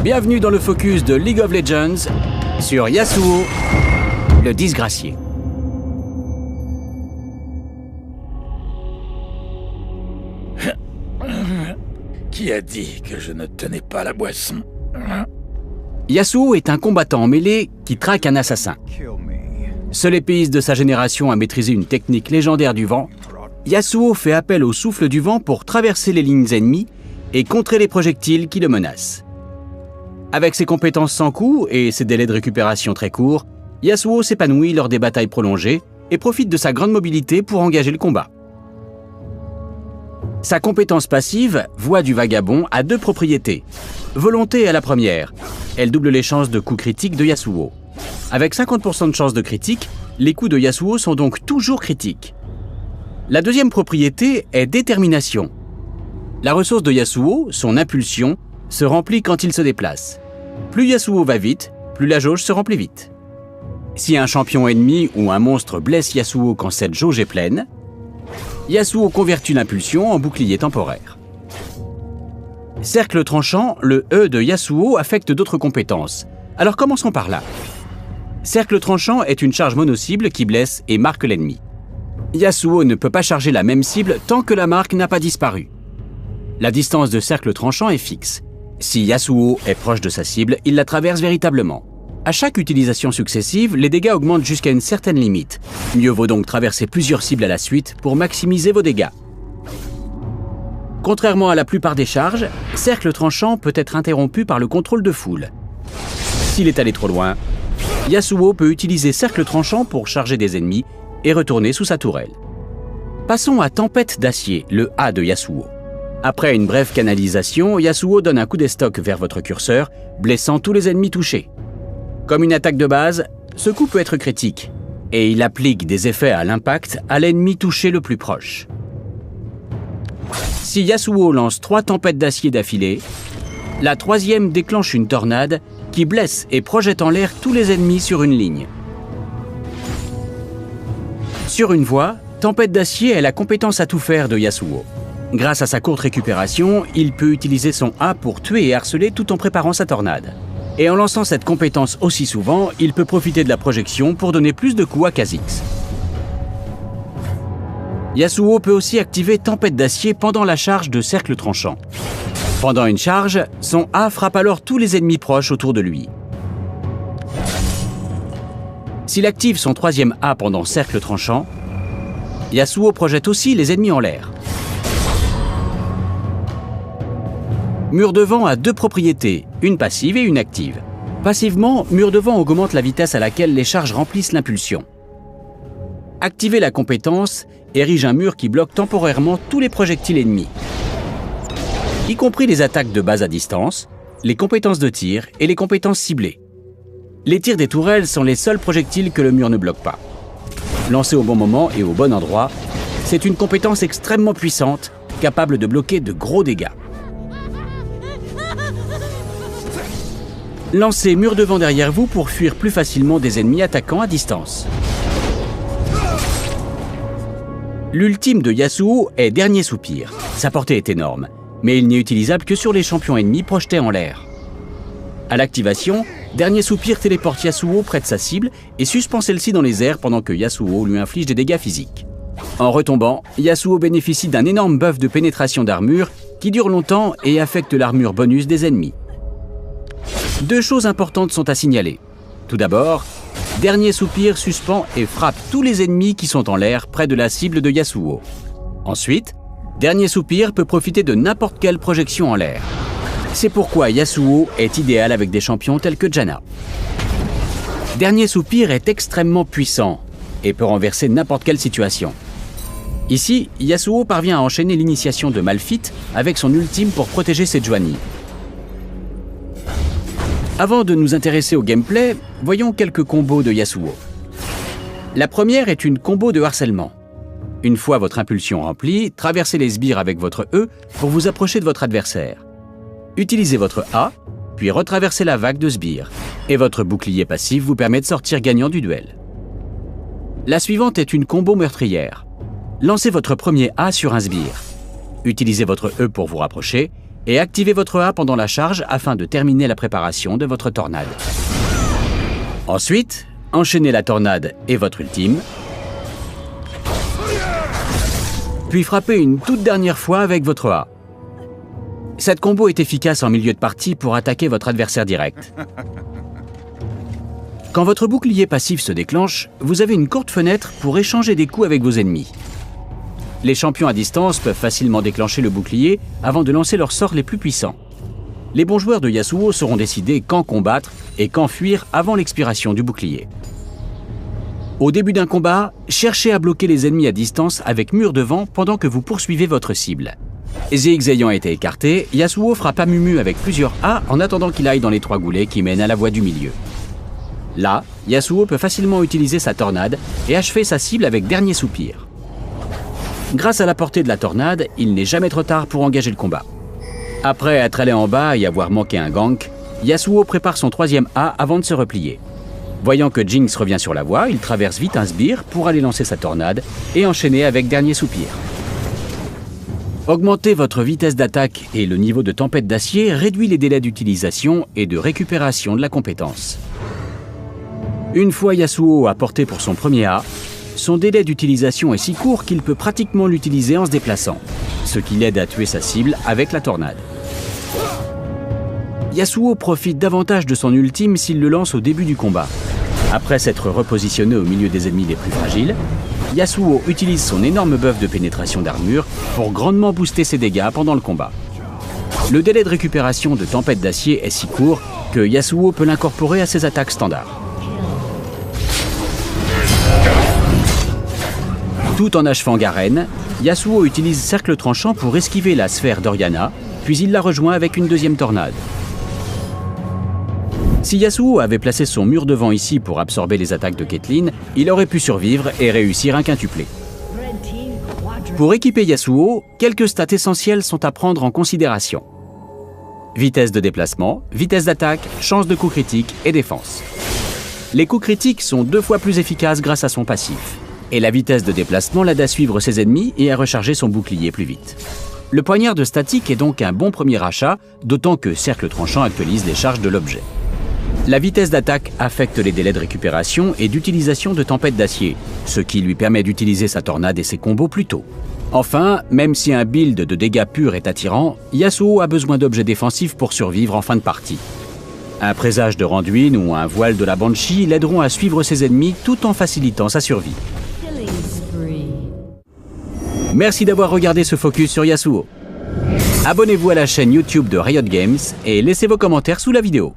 Bienvenue dans le focus de League of Legends sur Yasuo, le disgracié. Qui a dit que je ne tenais pas la boisson? Yasuo est un combattant en mêlée qui traque un assassin. Seul épéiste de sa génération à maîtriser une technique légendaire du vent, Yasuo fait appel au souffle du vent pour traverser les lignes ennemies et contrer les projectiles qui le menacent. Avec ses compétences sans coût et ses délais de récupération très courts, Yasuo s'épanouit lors des batailles prolongées et profite de sa grande mobilité pour engager le combat. Sa compétence passive, Voix du Vagabond, a deux propriétés. Volonté à la première, elle double les chances de coups critiques de Yasuo. Avec 50% de chances de critique, les coups de Yasuo sont donc toujours critiques. La deuxième propriété est détermination. La ressource de Yasuo, son impulsion, se remplit quand il se déplace. Plus Yasuo va vite, plus la jauge se remplit vite. Si un champion ennemi ou un monstre blesse Yasuo quand cette jauge est pleine, Yasuo convertit l'impulsion en bouclier temporaire. Cercle tranchant, le E de Yasuo affecte d'autres compétences. Alors commençons par là. Cercle tranchant est une charge mono-cible qui blesse et marque l'ennemi. Yasuo ne peut pas charger la même cible tant que la marque n'a pas disparu. La distance de cercle tranchant est fixe. Si Yasuo est proche de sa cible, il la traverse véritablement. À chaque utilisation successive, les dégâts augmentent jusqu'à une certaine limite. Mieux vaut donc traverser plusieurs cibles à la suite pour maximiser vos dégâts. Contrairement à la plupart des charges, cercle tranchant peut être interrompu par le contrôle de foule. S'il est allé trop loin, Yasuo peut utiliser cercle tranchant pour charger des ennemis et retourner sous sa tourelle. Passons à Tempête d'acier, le A de Yasuo. Après une brève canalisation, Yasuo donne un coup d'estoc vers votre curseur, blessant tous les ennemis touchés. Comme une attaque de base, ce coup peut être critique, et il applique des effets à l'impact à l'ennemi touché le plus proche. Si Yasuo lance 3 tempêtes d'acier d'affilée, la troisième déclenche une tornade qui blesse et projette en l'air tous les ennemis sur une ligne. Sur une voie, Tempête d'acier est la compétence à tout faire de Yasuo. Grâce à sa courte récupération, il peut utiliser son A pour tuer et harceler tout en préparant sa tornade. Et en lançant cette compétence aussi souvent, il peut profiter de la projection pour donner plus de coups à Kha'Zix. Yasuo peut aussi activer Tempête d'acier pendant la charge de cercle tranchant. Pendant une charge, son A frappe alors tous les ennemis proches autour de lui. S'il active son troisième A pendant cercle tranchant, Yasuo projette aussi les ennemis en l'air. Mur de vent a deux propriétés, une passive et une active. Passivement, Mur de vent augmente la vitesse à laquelle les charges remplissent l'impulsion. Activer la compétence érige un mur qui bloque temporairement tous les projectiles ennemis, y compris les attaques de base à distance, les compétences de tir et les compétences ciblées. Les tirs des tourelles sont les seuls projectiles que le mur ne bloque pas. Lancé au bon moment et au bon endroit, c'est une compétence extrêmement puissante, capable de bloquer de gros dégâts. Lancez Mur de vent derrière vous pour fuir plus facilement des ennemis attaquant à distance. L'ultime de Yasuo est Dernier Soupir. Sa portée est énorme, mais il n'est utilisable que sur les champions ennemis projetés en l'air. À l'activation, Dernier Soupir téléporte Yasuo près de sa cible et suspend celle-ci dans les airs pendant que Yasuo lui inflige des dégâts physiques. En retombant, Yasuo bénéficie d'un énorme buff de pénétration d'armure qui dure longtemps et affecte l'armure bonus des ennemis. Deux choses importantes sont à signaler. Tout d'abord, Dernier Soupir suspend et frappe tous les ennemis qui sont en l'air près de la cible de Yasuo. Ensuite, Dernier Soupir peut profiter de n'importe quelle projection en l'air. C'est pourquoi Yasuo est idéal avec des champions tels que Janna. Dernier Soupir est extrêmement puissant et peut renverser n'importe quelle situation. Ici, Yasuo parvient à enchaîner l'initiation de Malphite avec son ultime pour protéger Sejuani. Avant de nous intéresser au gameplay, voyons quelques combos de Yasuo. La première est une combo de harcèlement. Une fois votre impulsion remplie, traversez les sbires avec votre E pour vous approcher de votre adversaire. Utilisez votre A, puis retraversez la vague de sbires, et votre bouclier passif vous permet de sortir gagnant du duel. La suivante est une combo meurtrière. Lancez votre premier A sur un sbire. Utilisez votre E pour vous rapprocher, et activez votre A pendant la charge afin de terminer la préparation de votre tornade. Ensuite, enchaînez la tornade et votre ultime, puis frappez une toute dernière fois avec votre A. Cette combo est efficace en milieu de partie pour attaquer votre adversaire direct. Quand votre bouclier passif se déclenche, vous avez une courte fenêtre pour échanger des coups avec vos ennemis. Les champions à distance peuvent facilement déclencher le bouclier avant de lancer leurs sorts les plus puissants. Les bons joueurs de Yasuo sauront décider quand combattre et quand fuir avant l'expiration du bouclier. Au début d'un combat, cherchez à bloquer les ennemis à distance avec mur de vent pendant que vous poursuivez votre cible. Ziggs ayant été écarté, Yasuo frappe Amumu avec plusieurs A en attendant qu'il aille dans les 3 goulets qui mènent à la voie du milieu. Là, Yasuo peut facilement utiliser sa tornade et achever sa cible avec dernier soupir. Grâce à la portée de la tornade, il n'est jamais trop tard pour engager le combat. Après être allé en bas et avoir manqué un gank, Yasuo prépare son 3e A avant de se replier. Voyant que Jinx revient sur la voie, il traverse vite un sbire pour aller lancer sa tornade et enchaîner avec dernier soupir. Augmenter votre vitesse d'attaque et le niveau de tempête d'acier réduit les délais d'utilisation et de récupération de la compétence. Une fois Yasuo à portée pour son premier A, son délai d'utilisation est si court qu'il peut pratiquement l'utiliser en se déplaçant, ce qui l'aide à tuer sa cible avec la tornade. Yasuo profite davantage de son ultime s'il le lance au début du combat. Après s'être repositionné au milieu des ennemis les plus fragiles, Yasuo utilise son énorme buff de pénétration d'armure pour grandement booster ses dégâts pendant le combat. Le délai de récupération de tempête d'acier est si court que Yasuo peut l'incorporer à ses attaques standards. Tout en achevant Garen, Yasuo utilise Cercle Tranchant pour esquiver la sphère d'Oriana, puis il la rejoint avec une deuxième tornade. Si Yasuo avait placé son mur de vent ici pour absorber les attaques de Caitlyn, il aurait pu survivre et réussir un quintuplé. Pour équiper Yasuo, quelques stats essentiels sont à prendre en considération. Vitesse de déplacement, vitesse d'attaque, chance de coup critique et défense. Les coups critiques sont 2 fois plus efficaces grâce à son passif. Et la vitesse de déplacement l'aide à suivre ses ennemis et à recharger son bouclier plus vite. Le poignard de statique est donc un bon premier achat, d'autant que Cercle Tranchant actualise les charges de l'objet. La vitesse d'attaque affecte les délais de récupération et d'utilisation de tempête d'acier, ce qui lui permet d'utiliser sa tornade et ses combos plus tôt. Enfin, même si un build de dégâts purs est attirant, Yasuo a besoin d'objets défensifs pour survivre en fin de partie. Un présage de Randuin ou un voile de la Banshee l'aideront à suivre ses ennemis tout en facilitant sa survie. Merci d'avoir regardé ce focus sur Yasuo. Abonnez-vous à la chaîne YouTube de Riot Games et laissez vos commentaires sous la vidéo.